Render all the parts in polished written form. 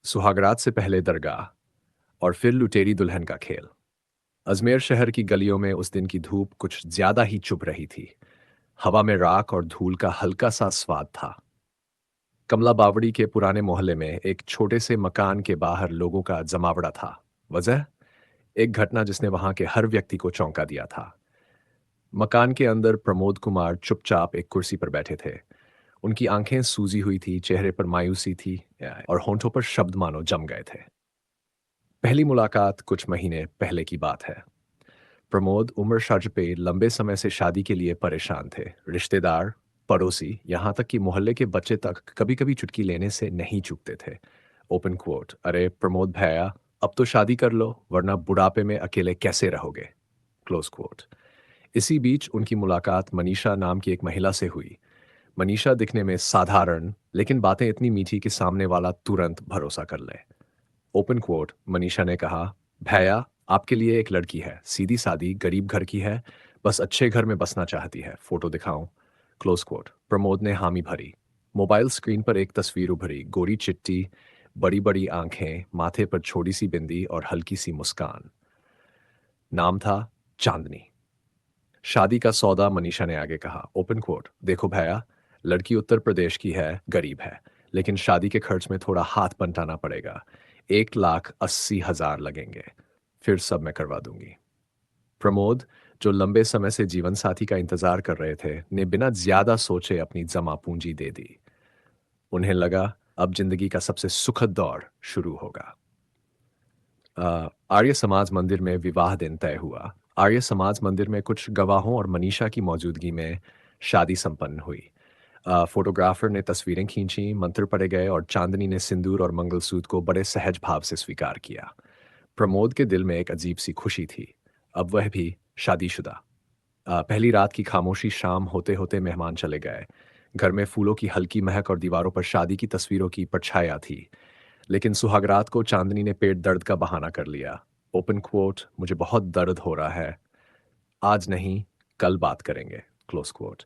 सुहागरात से पहले दरगाह और फिर लुटेरी दुल्हन का खेल। अजमेर शहर की गलियों में उस दिन की धूप कुछ ज्यादा ही चुभ रही थी। हवा में राख और धूल का हल्का सा स्वाद था। कमला बावड़ी के पुराने मोहल्ले में एक छोटे से मकान के बाहर लोगों का जमावड़ा था। वजह एक घटना जिसने वहां के हर व्यक्ति को चौंका दिया था। मकान के अंदर प्रमोद कुमार चुपचाप एक कुर्सी पर बैठे थे। उनकी आंखें सूजी हुई थी, चेहरे पर मायूसी थी और होंठों पर शब्द मानो जम गए थे। पहली मुलाकात कुछ महीने पहले की बात है। प्रमोद उम्र शर्ज पे लंबे समय से शादी के लिए परेशान थे। रिश्तेदार, पड़ोसी, यहाँ तक कि मोहल्ले के बच्चे तक कभी कभी चुटकी लेने से नहीं चूकते थे। ओपन कोट, अरे प्रमोद भैया, अब तो शादी कर लो वरना बुढ़ापे में अकेले कैसे रहोगे। Close quote. इसी बीच उनकी मुलाकात मनीषा नाम की एक महिला से हुई। मनीषा दिखने में साधारण, लेकिन बातें इतनी मीठी कि सामने वाला तुरंत भरोसा कर ले। ओपन कोट, मनीषा ने कहा, भैया आपके लिए एक लड़की है, सीधी सादी, गरीब घर की है, बस अच्छे घर में बसना चाहती है, फोटो दिखाऊं। Close coat. प्रमोद ने हामी भरी। मोबाइल स्क्रीन पर एक तस्वीर उभरी, गोरी चिट्टी, बड़ी बड़ी आंखें, माथे पर छोटी सी बिंदी और हल्की सी मुस्कान। नाम था चांदनी। शादी का सौदा, मनीषा ने आगे कहा। ओपन कोट, देखो भैया, लड़की उत्तर प्रदेश की है, गरीब है, लेकिन शादी के खर्च में थोड़ा हाथ बंटाना पड़ेगा। 1,80,000 लगेंगे, फिर सब मैं करवा दूंगी। प्रमोद, जो लंबे समय से जीवन साथी का इंतजार कर रहे थे, ने बिना ज्यादा सोचे अपनी जमा पूंजी दे दी। उन्हें लगा अब जिंदगी का सबसे सुखद दौर शुरू होगा। आर्य समाज मंदिर में विवाह दिन तय हुआ। आर्य समाज मंदिर में कुछ गवाहों और मनीषा की मौजूदगी में शादी संपन्न हुई। फोटोग्राफर ने तस्वीरें खींची, मंत्र पढ़े गए और चांदनी ने सिंदूर और मंगलसूत्र को बड़े सहज भाव से स्वीकार किया। प्रमोद के दिल में एक अजीब सी खुशी थी। अब वह भी शादीशुदा। पहली रात की खामोशी, शाम होते होते मेहमान चले गए। घर में फूलों की हल्की महक और दीवारों पर शादी की तस्वीरों की परछाया थी। लेकिन सुहागरात को चांदनी ने पेट दर्द का बहाना कर लिया। ओपन कोट, मुझे बहुत दर्द हो रहा है, आज नहीं, कल बात करेंगे। Close coat.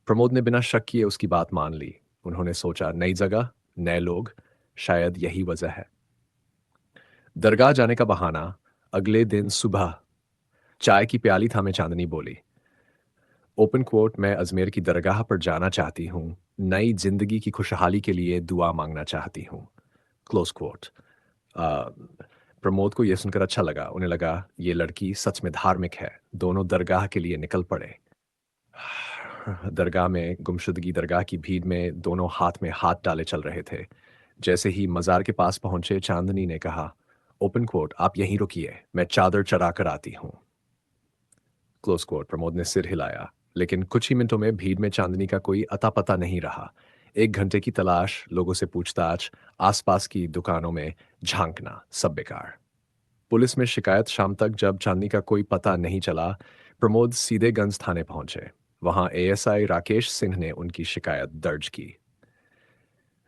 प्रमोद ने बिना शक किए उसकी बात मान ली। उन्होंने सोचा, नई जगह, नए लोग, शायद यही वजह है। दरगाह जाने का बहाना। अगले दिन सुबह चाय की प्याली थामे चांदनी बोली, ओपन कोट, मैं अजमेर की दरगाह पर जाना चाहती हूँ, नई जिंदगी की खुशहाली के लिए दुआ मांगना चाहती हूँ। Close coat. प्रमोद को यह सुनकर अच्छा लगा। उन्हें लगा ये लड़की सच में धार्मिक है। दोनों दरगाह के लिए निकल पड़े। दरगाह में गुमशुदगी, दरगाह की भीड़ में दोनों हाथ में हाथ डाले चल रहे थे। जैसे ही मजार के पास पहुंचे, चांदनी ने कहा, ओपन कोट, आप यहीं रुकिए, मैं चादर चढ़ा कर आती हूँ। Close coat. प्रमोद ने सिर हिलाया, लेकिन कुछ ही मिनटों में भीड़ में चांदनी का कोई अता पता नहीं रहा। 1 घंटे की तलाश, लोगों से पूछताछ, आसपास की दुकानों में झांकना, सब बेकार। पुलिस में शिकायत। शाम तक जब चांदनी का कोई पता नहीं चला, प्रमोद सीधे गंज थाने पहुंचे। वहां एएसआई राकेश सिंह ने उनकी शिकायत दर्ज की।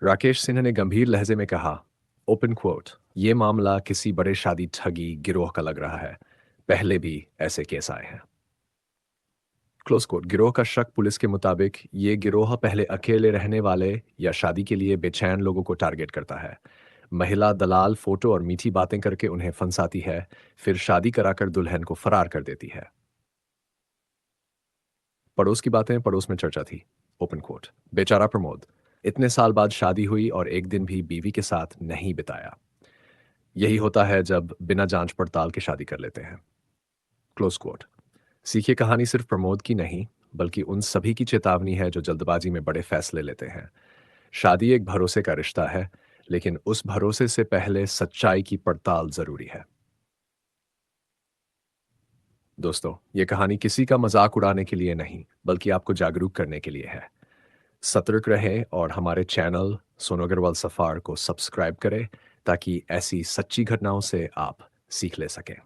राकेश सिंह ने गंभीर लहजे में कहा, ओपन कोट, ये मामला किसी बड़े शादी ठगी गिरोह का लग रहा है। पहले भी ऐसे केस आए हैं। Close quote. गिरोह का शक, पुलिस के मुताबिक ये गिरोह पहले अकेले रहने वाले या शादी के लिए बेचैन लोगों को टारगेट करता है। महिला दलाल फोटो और मीठी बातें करके उन्हें फंसाती है, फिर शादी कराकर दुल्हन को फरार कर देती है। पड़ोस की बातें, पड़ोस में चर्चा थी। Open quote. बेचारा प्रमोद, इतने साल बाद शादी हुई और एक दिन भी बीवी के साथ नहीं बिताया। यही होता है जब बिना जांच पड़ताल के शादी कर लेते हैं। Close quote. सीखिए, कहानी सिर्फ प्रमोद की नहीं, बल्कि उन सभी की चेतावनी है जो जल्दबाजी में बड़े फैसले लेते हैं। शादी एक भरोसे का रिश्ता है, लेकिन उस भरोसे से पहले सच्चाई की पड़ताल जरूरी है। दोस्तों, ये कहानी किसी का मजाक उड़ाने के लिए नहीं, बल्कि आपको जागरूक करने के लिए है। सतर्क रहें और हमारे चैनल सोनू अग्रवाल सफार को सब्सक्राइब करें, ताकि ऐसी सच्ची घटनाओं से आप सीख ले सकें।